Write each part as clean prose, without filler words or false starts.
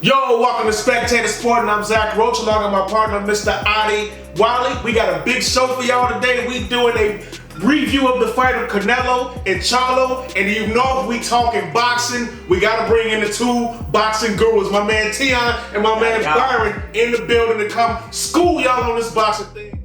Yo, welcome to Spectator Sporting. I'm Zach Roach, along with my partner, Mr. Adi Wiley. We got a big show for y'all today. We doing a review of the fight of Canelo and Charlo. And you know, if we talking boxing, we got to bring in the two boxing gurus, my man T.I.M.E and my man Byron, in the building to come school y'all on this boxing thing.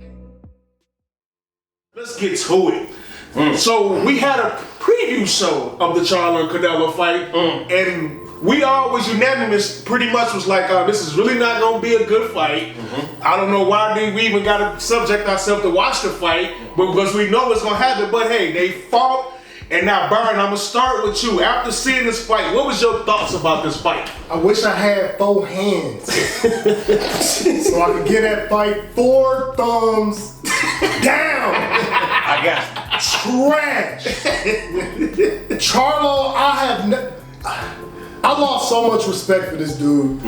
Let's get to it. So we had a preview show of the Charlo and Canelo fight, and we always unanimous pretty much was like, this is really not going to be a good fight. I don't know why we even got to subject ourselves to watch the fight, because we know it's going to happen. But hey, they fought. And now, Byron, I'm going to start with you. After seeing this fight, what was your thoughts about this fight? I wish I had 4 hands so I could get that fight 4 thumbs down. I got trash. Charlo, I lost so much respect for this dude.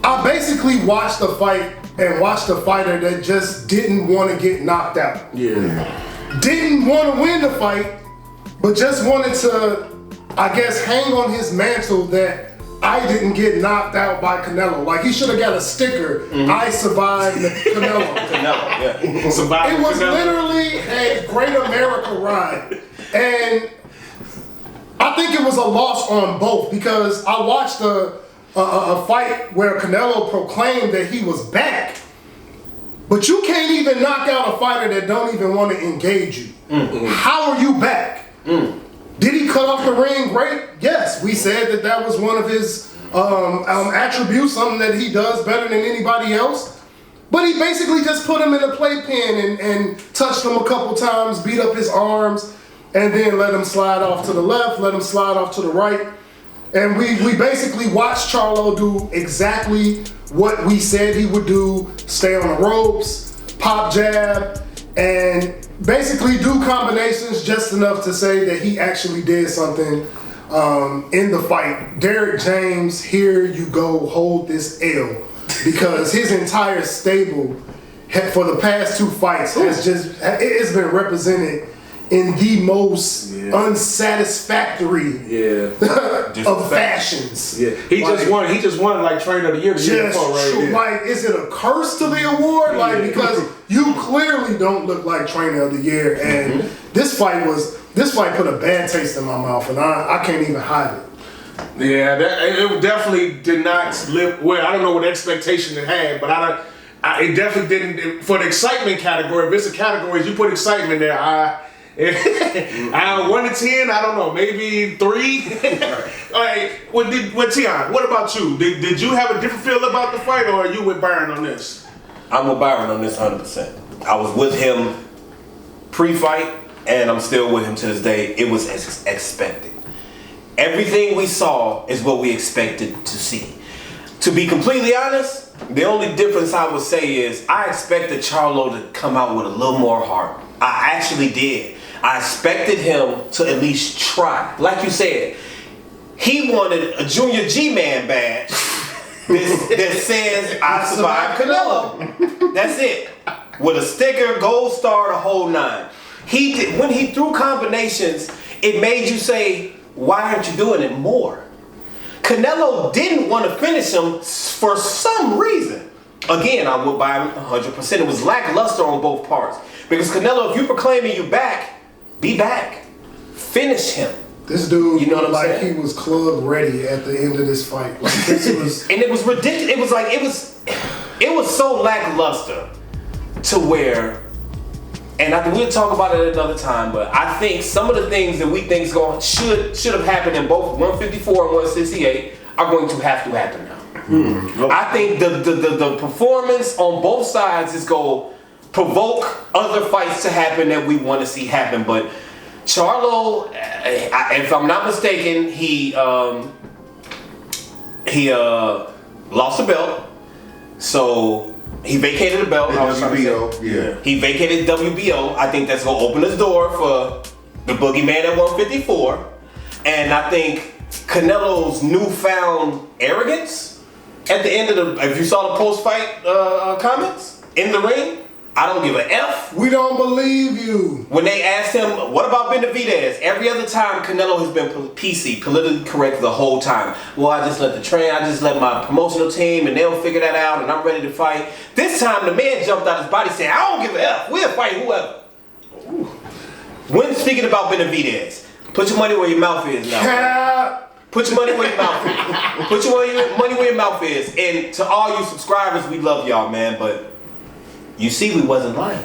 I basically watched the fight and watched a fighter that just didn't want to get knocked out. Didn't want to win the fight, but just wanted to, I guess, hang on his mantle that I didn't get knocked out by Canelo. Like, he should have got a sticker, I survived Canelo. Survived it was Canelo. Literally a great America ride. And I think it was a loss on both, because I watched a fight where Canelo proclaimed that he was back, but you can't even knock out a fighter that don't even want to engage you. How are you back? Did he cut off the ring great? Yes, we said that was one of his attributes, something that he does better than anybody else. But he basically just put him in a playpen and touched him a couple times, beat up his arms, and then let him slide off to the left, let him slide off to the right. And we basically watched Charlo do exactly what we said he would do: stay on the ropes, pop jab, and basically do combinations just enough to say that he actually did something in the fight. Derrick James, here you go, hold this L, because his entire stable for the past 2 fights it's been represented in the most unsatisfactory of fashions. He just won like Trainer of the Year the year before, right? Like, is it a curse to the award? Like, because you clearly don't look like Trainer of the Year, and this fight put a bad taste in my mouth, and I can't even hide it. Yeah, it definitely did not live well. I don't know what expectation it had, but it definitely didn't. For the excitement category, if it's a category, you put excitement there, 1 to 10, I don't know, maybe 3. All right, Tion, what about you? Did you have a different feel about the fight, or are you with Byron on this? I'm with Byron on this 100%. I was with him pre-fight, and I'm still with him to this day. It was as expected. Everything we saw is what we expected to see. To be completely honest, the only difference I would say is I expected Charlo to come out with a little more heart. I actually did. I expected him to at least try. Like you said, he wanted a Junior G-Man badge that says, I survived Canelo. That's it. With a sticker, gold star, the whole 9. When he threw combinations, it made you say, why aren't you doing it more? Canelo didn't want to finish him for some reason. Again, I would buy him 100%. It was lackluster on both parts. Because Canelo, if you proclaiming you back, be back. Finish him. This dude, you know what I'm like saying? He was club ready at the end of this fight. Like, this was, and it was ridiculous. It was like it was so lackluster to where, and I think we'll talk about it another time. But I think some of the things that we think should have happened in both 154 and 168 are going to happen now. I think the performance on both sides is going to provoke other fights to happen that we want to see happen. But Charlo, if I'm not mistaken, he lost the belt, so he vacated the belt. WBO, he vacated WBO. I think that's gonna open his door for the boogeyman at 154, and I think Canelo's newfound arrogance at the end of if you saw the post-fight comments in the ring, I don't give a F. We don't believe you. When they asked him, what about Benavidez? Every other time, Canelo has been PC, politically correct the whole time. Well, I just let my promotional team and they'll figure that out and I'm ready to fight. This time, the man jumped out his body saying, I don't give a F. We'll fight whoever. Ooh. When speaking about Benavidez, put your money where your mouth is now. Put your money where your mouth is. Put your money where your mouth is. And to all you subscribers, we love y'all, man, but you see, we wasn't lying.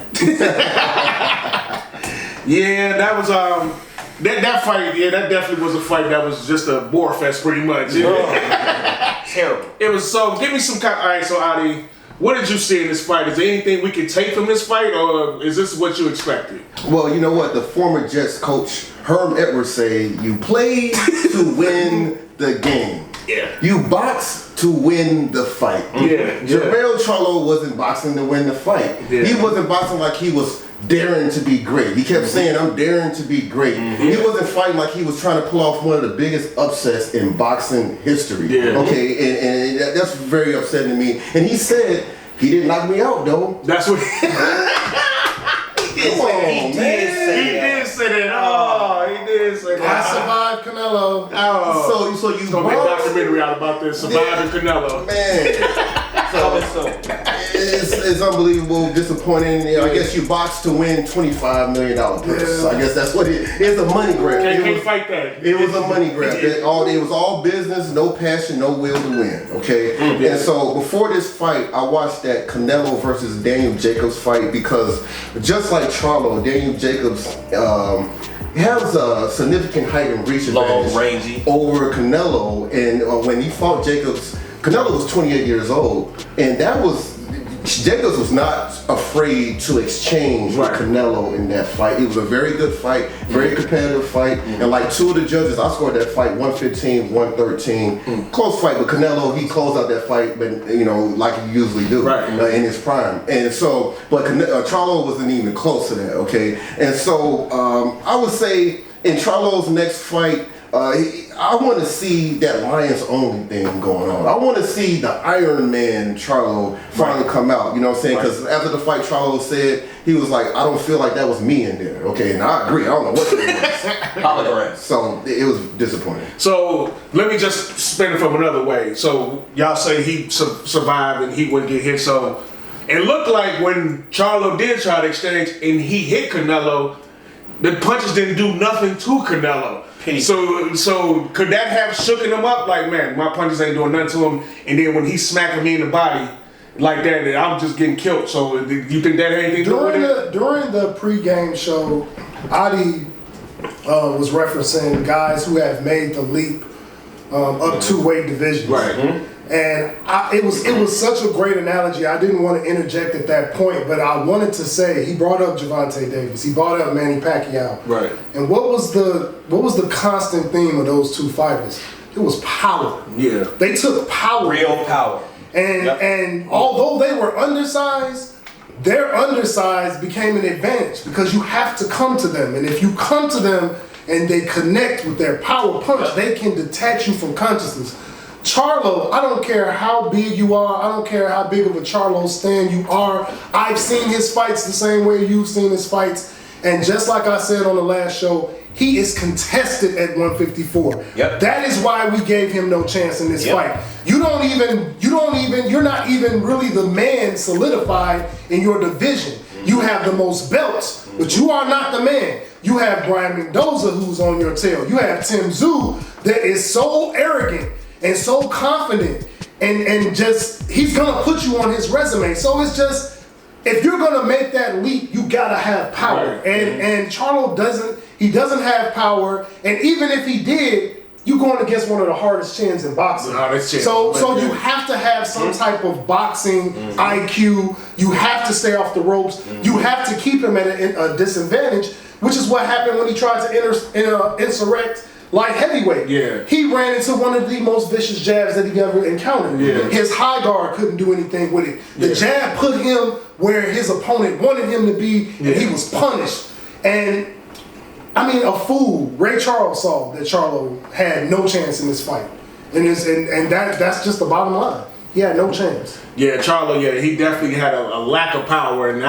Yeah, that was that fight. Yeah, that definitely was a fight that was just a bore fest, pretty much. Yeah. Terrible. It was so. Give me some. All right, so Adi, what did you see in this fight? Is there anything we can take from this fight, or is this what you expected? Well, you know what? The former Jets coach Herm Edwards say you play to win the game. Yeah. You box to win the fight. Yeah. Jermell Charlo wasn't boxing to win the fight. Yeah. He wasn't boxing like he was daring to be great. He kept saying, I'm daring to be great. He wasn't fighting like he was trying to pull off one of the biggest upsets in boxing history. Yeah. Okay, and that's very upsetting to me. And he said, he didn't knock me out, though. That's what. Come on, man. He did say that. Oh, he did say I that. survived Canelo. Oh. So you It's gonna be a documentary out about this. Surviving Canelo. Man. So it's unbelievable, disappointing. You know, I guess you boxed to win $25 million purse. Yeah. I guess that's what it's a money grab. Can't fight that. It was a money grab. It was all business, no passion, no will to win. Okay, and so before this fight, I watched that Canelo versus Daniel Jacobs fight because just like Charlo, Daniel Jacobs has a significant height and reach advantage rangy over Canelo, and when he fought Jacobs, Canelo was 28 years old, and Jacobs was not afraid to exchange with Canelo in that fight. It was a very good fight, very competitive fight, and like two of the judges, I scored that fight 115, 113. Close fight, but Canelo, he closed out that fight, but like he usually do in his prime. And so, but Charlo wasn't even close to that, okay? And so, I would say in Charlo's next fight, I want to see that Lions only thing going on. I want to see the Iron Man Charlo finally come out. You know what I'm saying? Because after the fight, Charlo said he was like, "I don't feel like that was me in there." Okay, and I agree. I don't know what it was. So it was disappointing. So let me just spin it from another way. So y'all say he survived and he wouldn't get hit. So it looked like when Charlo did try to exchange and he hit Canelo, the punches didn't do nothing to Canelo. So could that have shooken him up? Like, man, my punches ain't doing nothing to him. And then when he's smacking me in the body like that, I'm just getting killed. So do you think that had anything to do with it? During the pregame show, Adi was referencing guys who have made the leap up to weight divisions. Right. And it was such a great analogy. I didn't want to interject at that point, but I wanted to say he brought up Gervonta Davis. He brought up Manny Pacquiao. Right. And what was the constant theme of those two fighters? It was power. Yeah. They took power. Real power. And although they were undersized, their undersized became an advantage because you have to come to them. And if you come to them and they connect with their power punch, they can detach you from consciousness. Charlo, I don't care how big you are, I don't care how big of a Charlo stan you are, I've seen his fights the same way you've seen his fights, and just like I said on the last show, he is contested at 154. Yep. That is why we gave him no chance in this fight. You're not even really the man solidified in your division. You have the most belts, but you are not the man. You have Brian Mendoza who's on your tail. You have Tim Tszyu that is so arrogant and so confident, and just he's gonna put you on his resume. So it's just, if you're gonna make that leap, you gotta have power. Right. And Charlo doesn't have power. And even if he did, you're going against one of the hardest chins in boxing. So you have to have some type of boxing IQ. You have to stay off the ropes. You have to keep him at a disadvantage, which is what happened when he tried to insurrect light heavyweight. Yeah. He ran into one of the most vicious jabs that he ever encountered. Yeah. His high guard couldn't do anything with it. The jab put him where his opponent wanted him to be, and he was punished. And I mean, a fool, Ray Charles, saw that Charlo had no chance in this fight. And that's just the bottom line. he had no chance. Yeah, Charlo, he definitely had a lack of power, and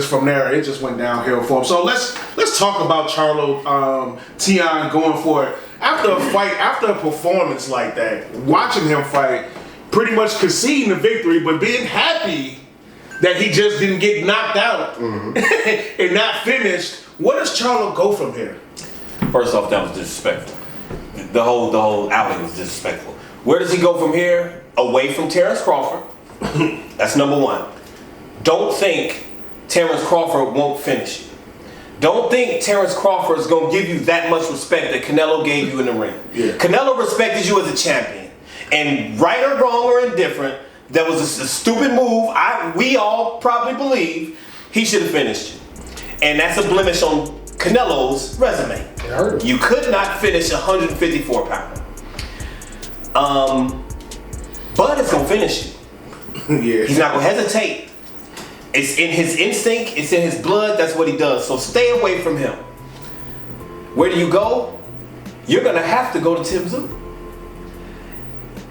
from there, it just went downhill for him. So let's talk about Charlo, T.I.M.E going for it. After a fight, after a performance like that, watching him fight, pretty much conceding the victory, but being happy that he just didn't get knocked out and not finished. Where does Charlo go from here? First off, that was disrespectful. The whole outing was disrespectful. Where does he go from here? Away from Terence Crawford. That's number one. Don't think Terence Crawford won't finish you. Don't think Terence Crawford is going to give you that much respect that Canelo gave you in the ring. Yeah. Canelo respected you as a champion. And right or wrong or indifferent, that was a stupid move. We all probably believe he should have finished you. And that's a blemish on Canelo's resume. It hurt him. You could not finish a 154 pounder. Bud is going to finish you. Yeah. He's not going to hesitate. It's in his instinct. It's in his blood. That's what he does. So stay away from him. Where do you go? You're going to have to go to T.I.M.E. Tszyu.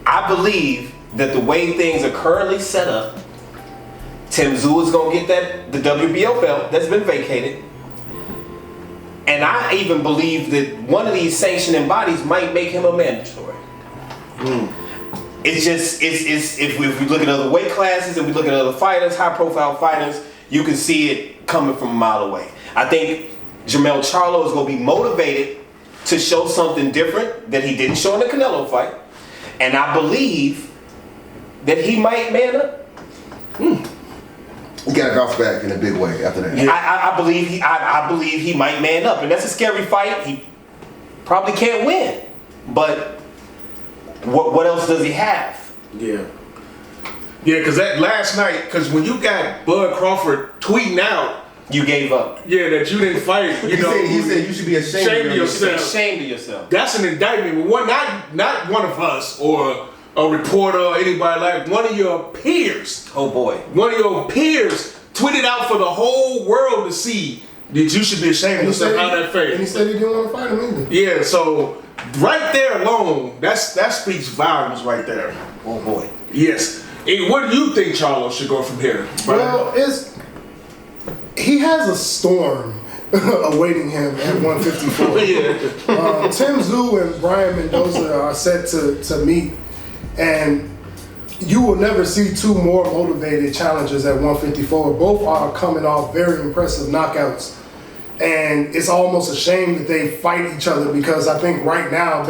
I believe that the way things are currently set up, T.I.M.E. Tszyu is going to get the WBO belt that's been vacated. And I even believe that one of these sanctioning bodies might make him a mandatory. It's just, if we look at other weight classes and we look at other fighters, high profile fighters, you can see it coming from a mile away. I think Jermell Charlo is going to be motivated to show something different that he didn't show in the Canelo fight. And I believe that he might man up. He got bounced back in a big way after that. Yeah. I believe he might man up. And that's a scary fight. He probably can't win. But what else does he have? Yeah. Yeah, because that last night, because when you got Bud Crawford tweeting out, you gave up. Yeah, that you didn't fight. He said you should be ashamed of yourself. Ashamed of yourself. That's an indictment. Not one of us or a reporter or anybody like one of your peers. Oh boy. One of your peers tweeted out for the whole world to see that you should be ashamed of yourself. How that failed. And he said he didn't want to fight him either. Yeah, so right there alone, that speaks volumes right there. Oh boy. Yes. Hey, where do you think Charlo should go from here? Well, he has a storm awaiting him at 154. Yeah. T.I.M.E. Tszyu and Brian Mendoza are set to meet, and you will never see two more motivated challengers at 154. Both are coming off very impressive knockouts, and it's almost a shame that they fight each other because I think right now,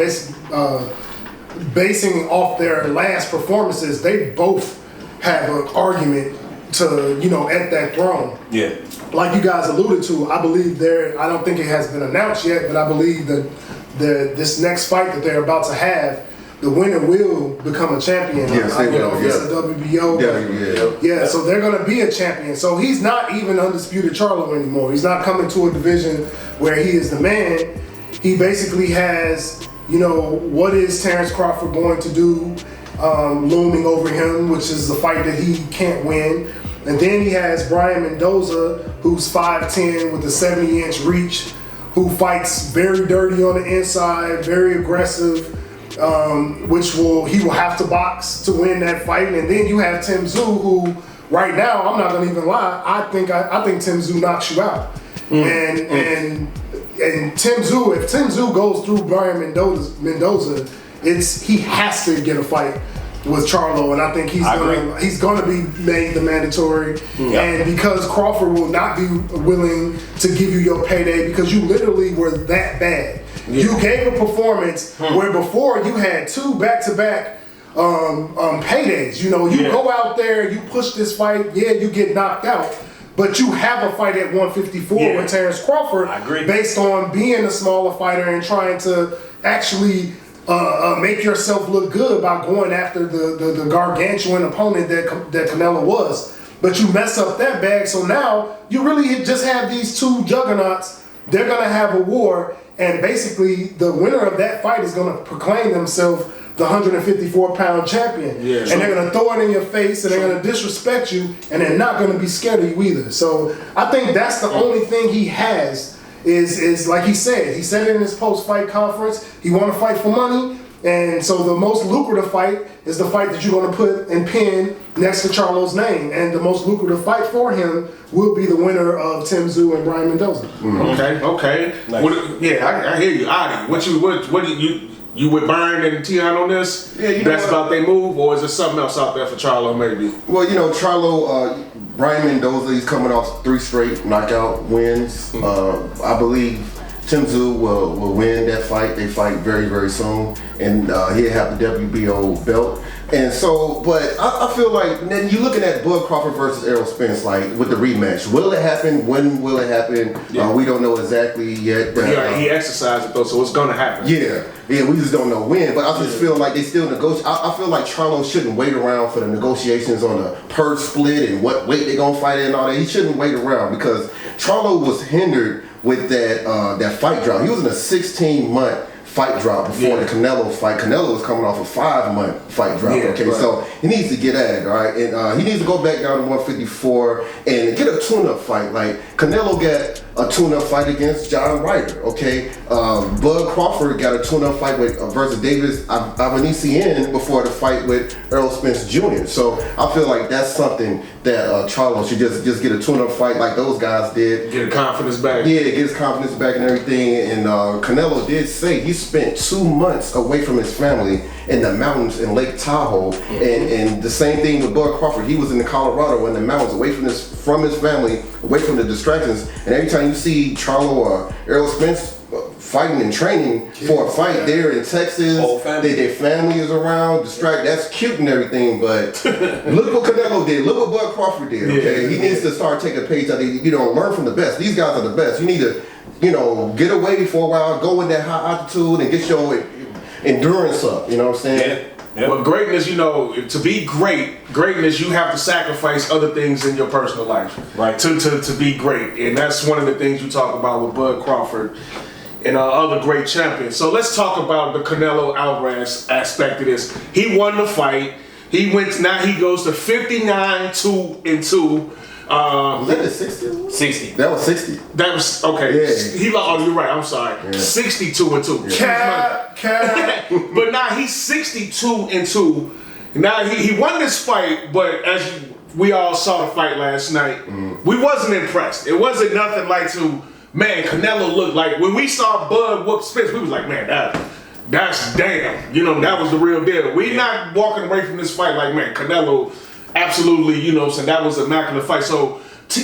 basing off their last performances, they both have an argument to, at that throne. Yeah. Like you guys alluded to, I believe I don't think it has been announced yet, but I believe that this next fight that they're about to have, the winner will become a champion. Yes, I don't know if it's a WBO. Yeah, so they're going to be a champion. So he's not even undisputed Charlo anymore. He's not coming to a division where he is the man. He basically has, what is Terence Crawford going to do looming over him, which is the fight that he can't win. And then he has Brian Mendoza, who's 5'10" with a 70-inch reach, who fights very dirty on the inside, very aggressive, which he will have to box to win that fight. And then you have T.I.M.E. Tszyu, who right now, I'm not gonna even lie, I think T.I.M.E. Tszyu knocks you out. And T.I.M.E. Tszyu, if T.I.M.E. Tszyu goes through Brian Mendoza, he has to get a fight with Charlo, and I think he's gonna be made the mandatory. And because Crawford will not be willing to give you your payday because you literally were that bad. You gave a performance where before you had two back-to-back paydays. You go out there, you push this fight, you get knocked out. But you have a fight at 154 with Terence Crawford based on being a smaller fighter and trying to actually make yourself look good by going after the gargantuan opponent that Canelo was. But you mess up that bag, so now you really just have these two juggernauts. They're going to have a war, and basically the winner of that fight is going to proclaim themselves the 154-pound champion. And they're going to throw it in your face, and they're going to disrespect you, and they're not going to be scared of you either. So I think that's the only thing he has is like he said it in his post-fight conference. He want to fight for money. And so the most lucrative fight is the fight that you're going to put and pin next to Charlo's name. And the most lucrative fight for him will be the winner of T.I.M.E and Brian Mendoza. Okay. Nice. I hear you, Adi. What do you with Byron and Tion on this? Yeah, that's about they move, or is there something else out there for Charlo maybe? Well, Charlo, Brian Mendoza, he's coming off 3 straight knockout wins. I believe Tszyu will win that fight. They fight very, very soon, and he'll have the WBO belt. And so, but I feel like then you're looking at Bud Crawford versus Errol Spence, like with the rematch. Will it happen? When will it happen? Yeah. We don't know exactly yet. He exercised it though, so it's gonna happen. Yeah, we just don't know when. But I just feel like they still negotiate. I feel like Charlo shouldn't wait around for the negotiations on the purse split and what weight they're gonna fight in and all that. He shouldn't wait around because Charlo was hindered with that fight drop. He was in a 16-month fight drop before the Canelo fight. Canelo was coming off a 5-month fight drop. So he needs to get at it, all right? And he needs to go back down to 154 and get a tune-up fight. Like Canelo got a tune-up fight against John Ryder, okay? Bud Crawford got a tune-up fight with versus Davis Avanesian before the fight with Errol Spence Jr. So I feel like that's something that Charlo should just get a tune-up fight like those guys did. Get confidence back. Yeah, get his confidence back and everything. And Canelo did say he spent 2 months away from his family in the mountains in Lake Tahoe. And the same thing with Bud Crawford. He was in the Colorado in the mountains, away from his family, away from the distractions. And every time you see Charlo or Errol Spence fighting and training for a fight there in Texas, their family is around, distracted. That's cute and everything, but look what Canelo did. Look what Bud Crawford did. Okay, he needs to start taking a page out. Learn from the best. These guys are the best. You need to, get away for a while, go in that high altitude, and get your endurance up. You know what I'm saying? Yeah. But greatness, to be greatness, you have to sacrifice other things in your personal life, right? To be great, and that's one of the things you talk about with Bud Crawford and other great champions. So let's talk about the Canelo Alvarez aspect of this. He won the fight. Now he goes to 59-2-2. Was that the 60? 60. That was 60. That was okay. Yeah. You're right. I'm sorry. 62-2. Cap. But now he's 62-2. Now he won this fight, but as we all saw the fight last night, we wasn't impressed. It wasn't nothing like man, Canelo looked like when we saw Bud whoop Spence, we was like, man, that's damn. That was the real deal. We not walking away from this fight like, man, Canelo absolutely, so that was an immaculate fight. So,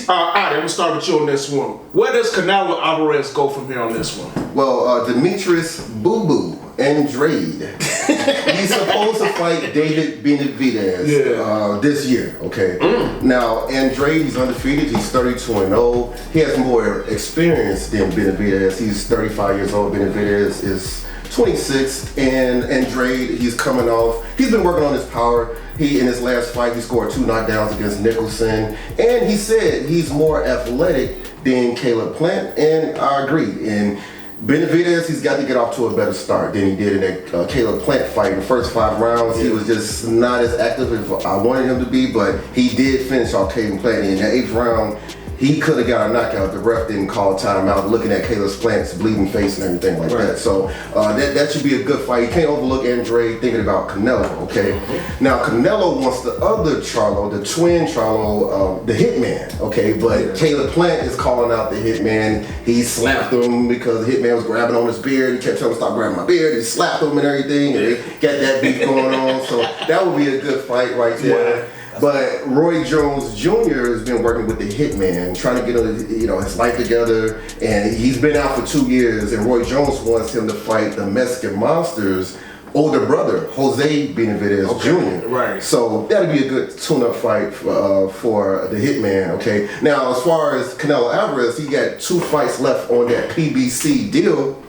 I'm going to start with you on this one. Where does Canelo Alvarez go from here on this one? Well, Demetrius Boo Boo Andrade. He's supposed to fight David Benavidez this year, okay? Now, Andrade is undefeated. He's 32-0. He has more experience than Benavidez. He's 35 years old. Benavidez is 26, and Andrade, he's coming off. He's been working on his power. In his last fight, he scored 2 knockdowns against Nicholson, and he said he's more athletic than Caleb Plant, and I agree. And Benavidez, he's got to get off to a better start than he did in that Caleb Plant fight. In the first 5 rounds, he was just not as active as I wanted him to be, but he did finish off Caleb Plant. In the 8th round, he could have got a knockout. The ref didn't call timeout, looking at Caleb Plant's bleeding face and everything like that. So that should be a good fight. You can't overlook Andrade thinking about Canelo, okay? Now, Canelo wants the other Charlo, the twin Charlo, the Hitman, okay? But Caleb Plant is calling out the Hitman. He slapped him because the Hitman was grabbing on his beard. He kept telling him, stop grabbing my beard. He slapped him and everything, and they got that beef going on. So that would be a good fight right there. But Roy Jones Jr. has been working with the Hitman, trying to get his life together, and he's been out for 2 years. And Roy Jones wants him to fight the Mexican Monster's older brother, Jose Benavidez Jr. Right. So that'll be a good tune-up fight for the Hitman. Okay. Now, as far as Canelo Alvarez, he got 2 fights left on that PBC deal.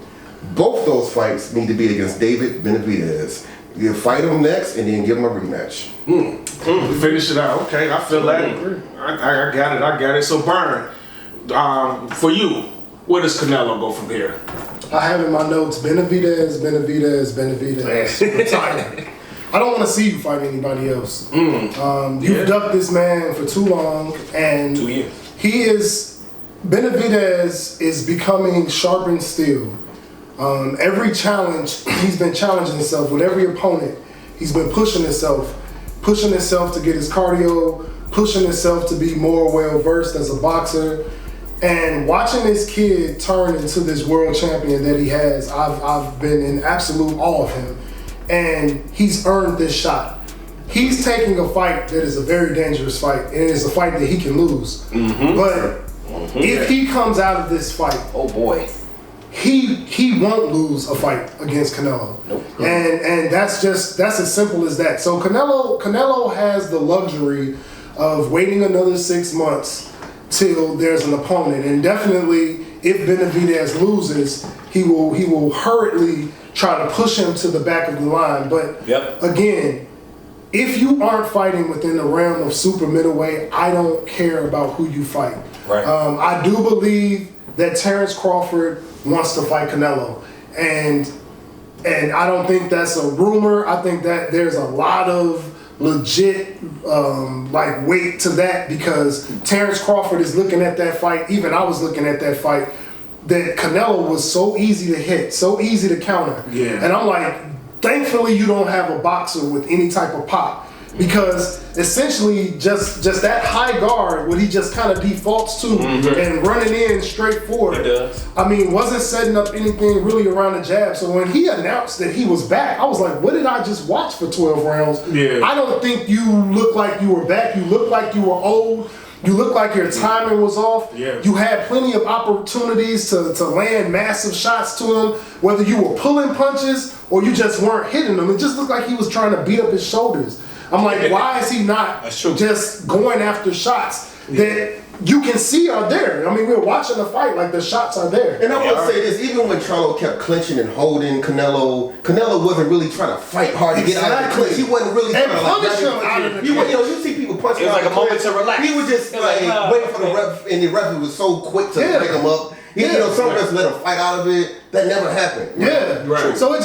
Both those fights need to be against David Benavidez. You fight him next, and then give him a rematch. Finish it out. Okay, I feel that. I got it. So, Byron, for you, where does Canelo go from here? I have in my notes Benavidez. Retire. I don't want to see you fight anybody else. You've ducked this man for too long, and 2 years. Benavidez is becoming sharpened steel. Every challenge, he's been challenging himself with every opponent. He's been pushing himself to get his cardio, pushing himself to be more well-versed as a boxer. And watching this kid turn into this world champion that he has, I've been in absolute awe of him. And he's earned this shot. He's taking a fight that is a very dangerous fight, and it's a fight that he can lose. But if he comes out of this fight, oh boy, he won't lose a fight against Canelo. Nope. And that's as simple as that. So Canelo has the luxury of waiting another 6 months till there's an opponent, and definitely if Benavidez loses, he will hurriedly try to push him to the back of the line. But again, if you aren't fighting within the realm of super middleweight, I don't care about who you fight. Right. I do believe that Terence Crawford wants to fight Canelo, and I don't think that's a rumor. I think that there's a lot of legit weight to that, because Terence Crawford is looking at that fight. Even I was looking at that fight. That Canelo was so easy to hit, so easy to counter. Yeah. And I'm like, thankfully you don't have a boxer with any type of pop, because essentially just that high guard, what he just kind of defaults to and running in straight forward. It does. I mean, wasn't setting up anything really around the jab. So when he announced that he was back, I was like, what did I just watch for 12 rounds? Yeah. I don't think you look like you were back. You look like you were old. You look like your timing was off. Yeah. You had plenty of opportunities to land massive shots to him, whether you were pulling punches or you just weren't hitting them. It just looked like he was trying to beat up his shoulders. I'm like, why is he not just going after shots that you can see are there? I mean, we're watching the fight, like the shots are there. And I want to say this, even when Charlo kept clinching and holding Canelo wasn't really trying to fight hard to get out of the clinch. He wasn't really trying to punish him out of the clinch. You see people punching it was out like a moment to relax. He was just waiting for the ref, and the ref was so quick to break him up. Some refs let him fight out of it. That never happened. Yeah, right. So in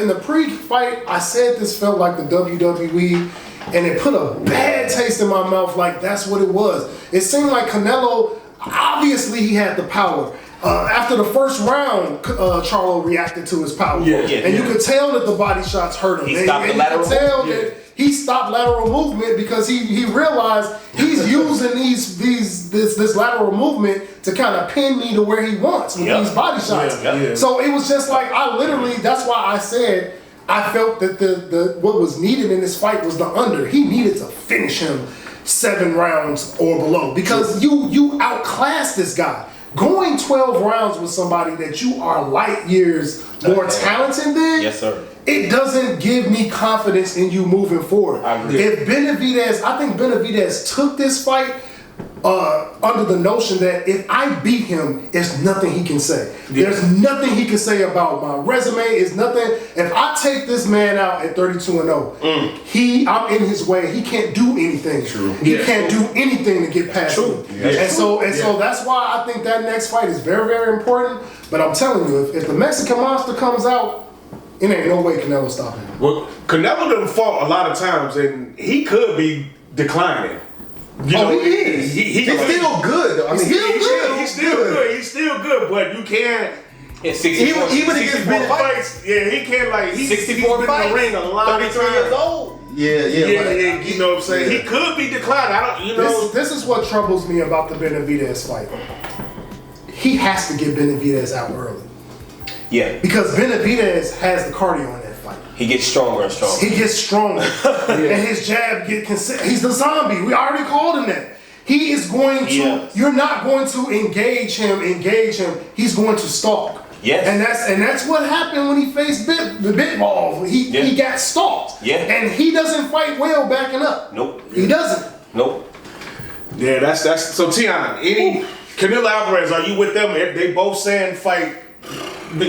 the pre-fight, I said this felt like the WWE, and it put a bad taste in my mouth. Like that's what it was. It seemed like Canelo, obviously he had the power. After the first round, Charlo reacted to his power, and you could tell that the body shots hurt him. He stopped the lateral movement. He stopped lateral movement because he realized he's using this lateral movement to kind of pin me to where he wants with these body shots. So it was just like that's why I said I felt that the what was needed in this fight was the under. He needed to finish him 7 rounds or below, because you outclassed this guy. Going 12 rounds with somebody that you are light years more talented than, yes, sir, it doesn't give me confidence in you moving forward. I agree. If I think Benavidez took this fight under the notion that if I beat him, there's nothing he can say. There's nothing he can say about my resume. It's nothing. If I take this man out at 32-0, I'm in his way. He can't do anything. True. He can't do anything to get past me. And so that's why I think that next fight is very, very important. But I'm telling you, if the Mexican Monster comes out, it ain't no way Canelo stopping him. Well, Canelo done fought a lot of times, and he could be declining. He is. He's still good. I mean, he's still good. He's still good, but you can't. Even against big fights, he can't he's 64 been in the ring a lot of 33 years old. Yeah. You know what I'm saying? He could be declining. I don't. This is what troubles me about the Benavidez fight. He has to get Benavidez out early. Yeah. Because Benavidez has the cardio in that fight. He gets stronger and stronger. He gets stronger. And his jab he's the zombie. We already called him that. He is going to, you're not going to engage him. He's going to stalk. Yes. And that's what happened when he faced Bitball. He got stalked. Yeah. And he doesn't fight well backing up. Nope. He doesn't. Nope. Yeah, that's so T.I.M.E. Canelo Alvarez, are you with them? If they both saying fight,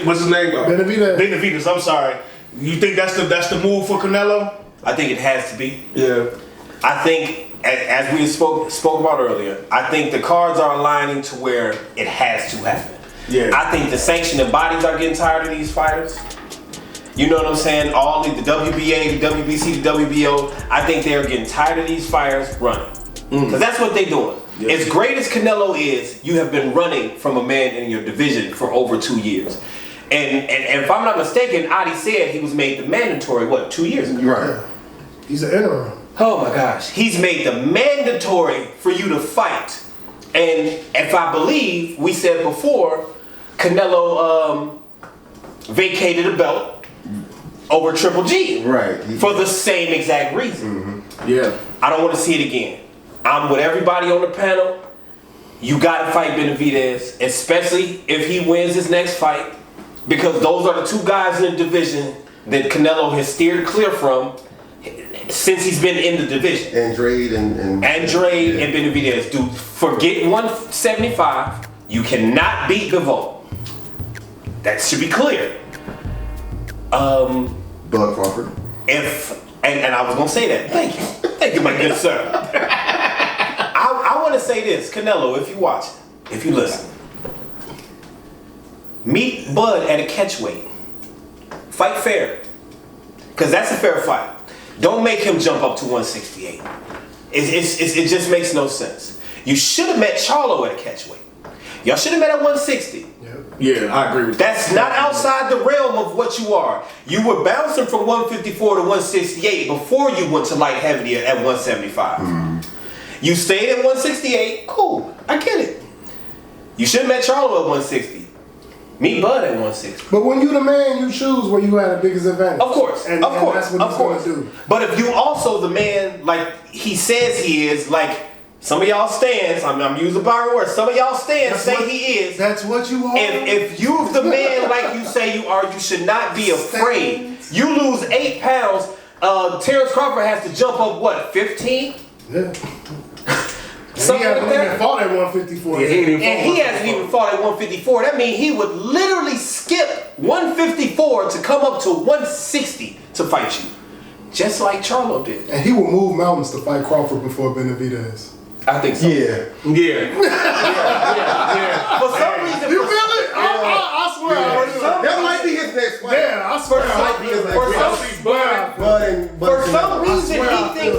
what's his name? Benavidez, I'm sorry. You think that's the move for Canelo? I think it has to be. Yeah. I think, as we spoke about earlier, I think the cards are aligning to where it has to happen. Yeah. I think the sanctioning bodies are getting tired of these fighters. You know what I'm saying? All the WBA, the WBC, the WBO, I think they're getting tired of these fighters running. Because that's what they're doing. As great as Canelo is, you have been running from a man in your division for over 2 years. And if I'm not mistaken, Adi said he was made the mandatory, 2 years ago? Right. He's an interim. Oh my gosh. He's made the mandatory for you to fight. And if I believe, we said before, Canelo vacated a belt over Triple G. Right. For the same exact reason. Yeah. I don't want to see it again. I'm with everybody on the panel. You got to fight Benavidez, especially if he wins his next fight, because those are the two guys in the division that Canelo has steered clear from since he's been in the division. Andrade and Benavidez. Dude, forget 175. You cannot beat Bivol. That should be clear. Bud Crawford. And I was gonna say that. Thank you, my good sir. I want to say this, Canelo, if you watch, if you listen, meet Bud at a catchweight. Fight fair, because that's a fair fight. Don't make him jump up to 168. It just makes no sense. You should have met Charlo at a catchweight. Y'all should have met at 160. Yeah, I agree with that. That's not outside the realm of what you are. You were bouncing from 154 to 168 before you went to light heavy at 175. You stayed at 168, cool, I get it. You should have met Charlo at 160. Meet Bud at 160. But when you the man, you choose where you had the biggest advantage. Of course, and that's what he's going to do. But if you also the man, like he says he is, like some of y'all stands, I'm using Byron words, some of y'all stands he is. That's what you are. If you the man like you say you are, you should not be afraid. You lose 8 pounds, Terence Crawford has to jump up 15? Yeah. Something like that. He hasn't fought at 154. Yeah, He hasn't even fought at 154. That means he would literally skip 154 to come up to 160 to fight you. Just like Charlo did. And he will move mountains to fight Crawford before Benavidez. I think so. Yeah. For some reason, You feel it? I swear. That might be his next fight. Yeah, I swear. For some reason, he thinks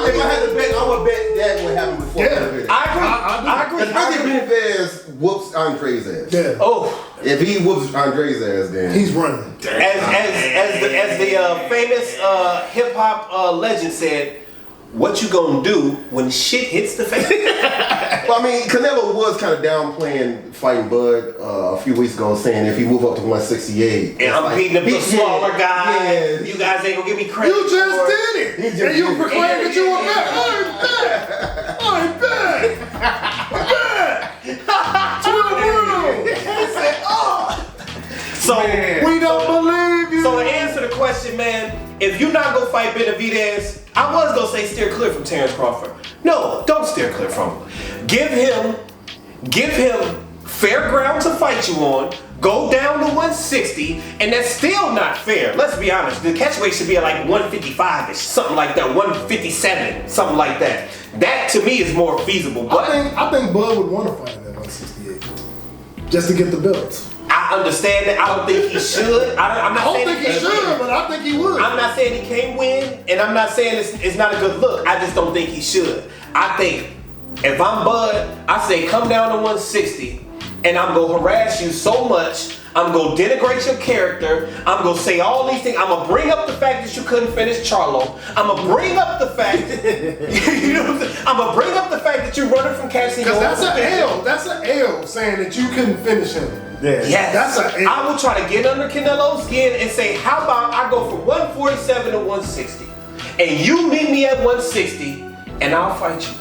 If I had to bet, I would bet that would happen before. Yeah. I agree. Especially if Benavidez whoops Andre's ass. Yeah. Oh, If he whoops Andre's ass, then He's running. as the famous hip hop legend said, what you gonna do when shit hits the fan? Well, I mean, Canelo was kind of downplaying fighting Bud a few weeks ago, saying if he move up to 168, And I'm beating the smaller guy. Yeah. You guys ain't gonna give me credit. You just for it. did it. And you proclaimed that you were back. I'm back. To the world. He said, oh. So We don't believe you. So to answer the question, man, if you not gonna fight Benavidez, I was gonna say steer clear from Terence Crawford. No, don't steer clear from him. Give him fair ground to fight you on. Go down to 160, and that's still not fair. Let's be honest. The catchweight should be at like 155-ish, something like that, 157, something like that. That to me is more feasible. But I think Bud would want to fight him at 168 just to get the belts. I understand that. I don't think he should. I'm not I saying don't think he should, but I think he would. I'm not saying he can't win, and I'm not saying it's not a good look. I just don't think he should. I think if I'm Bud, I say come down to 160, and I'm gonna harass you so much. I'm gonna denigrate your character. I'm gonna say all these things. I'm gonna bring up the fact that you couldn't finish Charlo. I'm gonna bring up the fact, you know what I'm saying? I'm gonna bring up the fact that you're running from Cassie. Because that's an L. That's an L saying that you couldn't finish him. Yeah. Yes, That's an L. I will try to get under Canelo's skin and say, how about I go from 147 to 160, and you meet me at 160, and I'll fight you.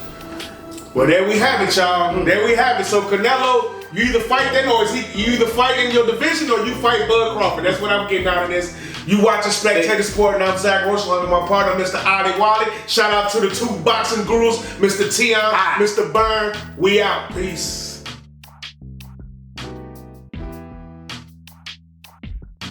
Well, there we have it, y'all. There we have it. So Canelo, you either fight then, or you either fight in your division, or you fight Bud Crawford. That's what I'm getting out of this. You watching Spectator Sporting. I'm Zach Rochelle, and my partner, Mr. Adi Wally. Shout out to the two boxing gurus, Mr. T.I.M E, Mr. Byrne. We out. Peace.